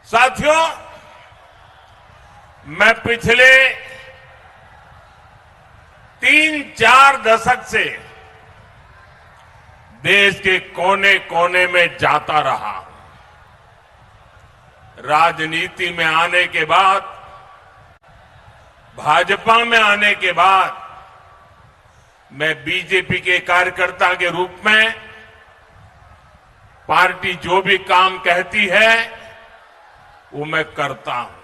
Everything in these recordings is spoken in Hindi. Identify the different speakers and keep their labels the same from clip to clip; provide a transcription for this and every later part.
Speaker 1: साथियों, मैं पिछले 3-4 दशक से देश के कोने कोने में जाता रहा। राजनीति में आने के बाद, भाजपा में आने के बाद मैं बीजेपी के कार्यकर्ता के रूप में पार्टी जो भी काम कहती है वो मैं करता हूं।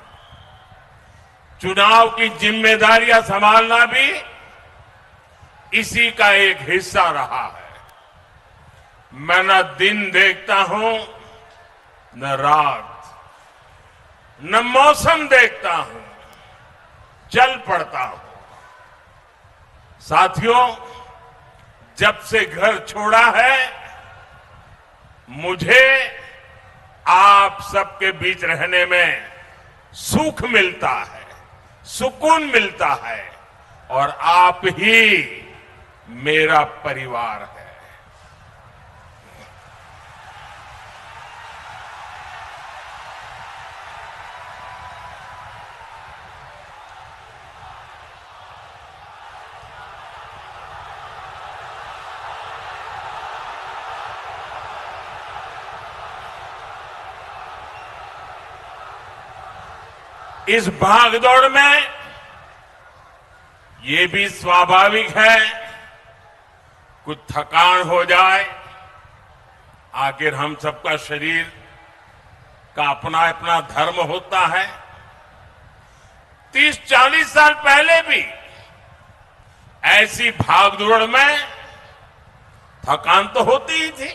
Speaker 1: चुनाव की जिम्मेदारियां संभालना भी इसी का एक हिस्सा रहा है। मैं न दिन देखता हूं न रात, न मौसम देखता हूं, चल पड़ता हूं। साथियों, जब से घर छोड़ा है मुझे आप सबके बीच रहने में सुख मिलता है, सुकून मिलता है और आप ही मेरा परिवार है। इस भागदौड़ में ये भी स्वाभाविक है कुछ थकान हो जाए। आखिर हम सबका शरीर का अपना अपना धर्म होता है। 30-40 साल पहले भी ऐसी भागदौड़ में थकान तो होती ही थी,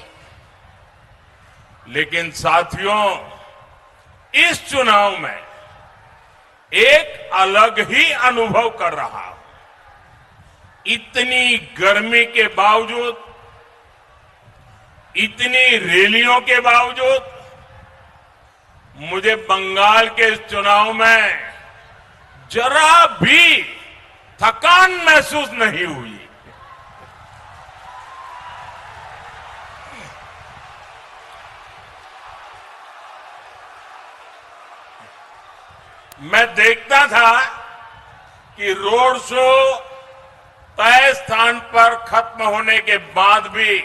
Speaker 1: लेकिन साथियों, इस चुनाव में एक अलग ही अनुभव कर रहा हूं। इतनी गर्मी के बावजूद, इतनी रैलियों के बावजूद मुझे बंगाल के इस चुनाव में जरा भी थकान महसूस नहीं हुई। मैं देखता था कि रोड शो तय स्थान पर खत्म होने के बाद भी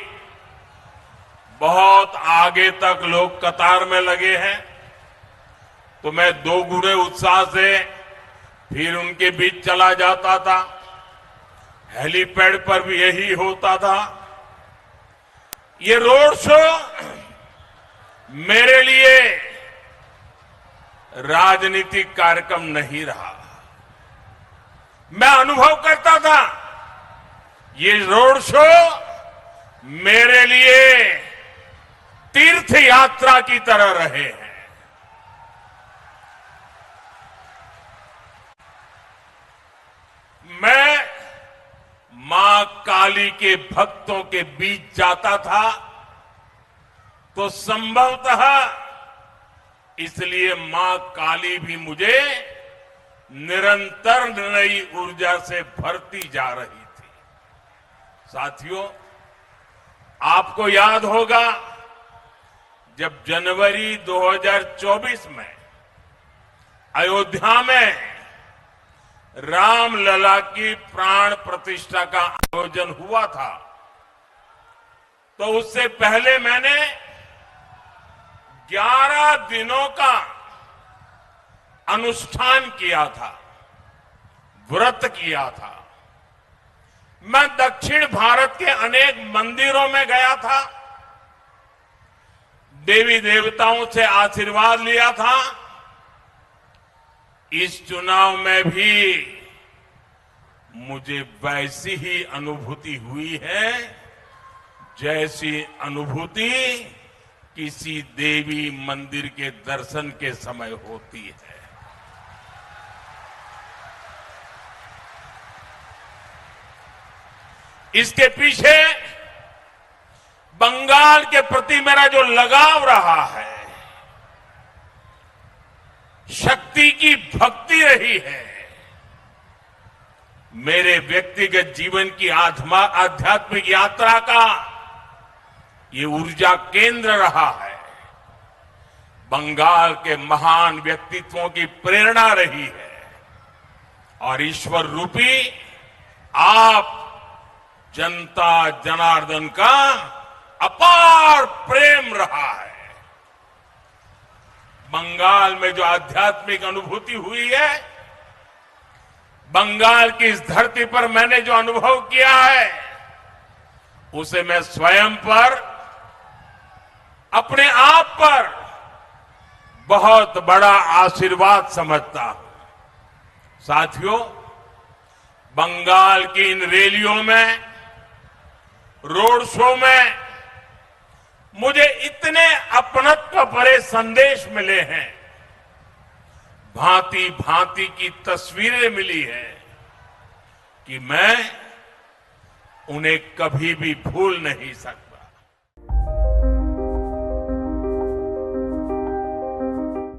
Speaker 1: बहुत आगे तक लोग कतार में लगे हैं, तो मैं दोगुने उत्साह से फिर उनके बीच चला जाता था। हेलीपैड पर भी यही होता था। ये रोड शो मेरे लिए राजनीतिक कार्यक्रम नहीं रहा। मैं अनुभव करता था ये रोड शो मेरे लिए तीर्थ यात्रा की तरह रहे हैं। मैं मां काली के भक्तों के बीच जाता था तो संभवतः इसलिए मां काली भी मुझे निरंतर नई ऊर्जा से भरती जा रही थी। साथियों, आपको याद होगा जब जनवरी 2024 में अयोध्या में रामलला की प्राण प्रतिष्ठा का आयोजन हुआ था, तो उससे पहले मैंने 11 दिनों का अनुष्ठान किया था, व्रत किया था। मैं दक्षिण भारत के अनेक मंदिरों में गया था, देवी देवताओं से आशीर्वाद लिया था। इस चुनाव में भी मुझे वैसी ही अनुभूति हुई है जैसी अनुभूति किसी देवी मंदिर के दर्शन के समय होती है। इसके पीछे बंगाल के प्रति मेरा जो लगाव रहा है, शक्ति की भक्ति रही है, मेरे व्यक्तिगत जीवन की आध्यात्मिक यात्रा का ये ऊर्जा केंद्र रहा है। बंगाल के महान व्यक्तित्वों की प्रेरणा रही है और ईश्वर रूपी आप जनता जनार्दन का अपार प्रेम रहा है। बंगाल में जो आध्यात्मिक अनुभूति हुई है, बंगाल की इस धरती पर मैंने जो अनुभव किया है, उसे मैं स्वयं पर, अपने आप पर बहुत बड़ा आशीर्वाद समझता हूं। साथियों, बंगाल की इन रैलियों में, रोड शो में मुझे इतने अपनत्व भरे संदेश मिले हैं, भांति भांति की तस्वीरें मिली हैं कि मैं उन्हें कभी भी भूल नहीं सकता।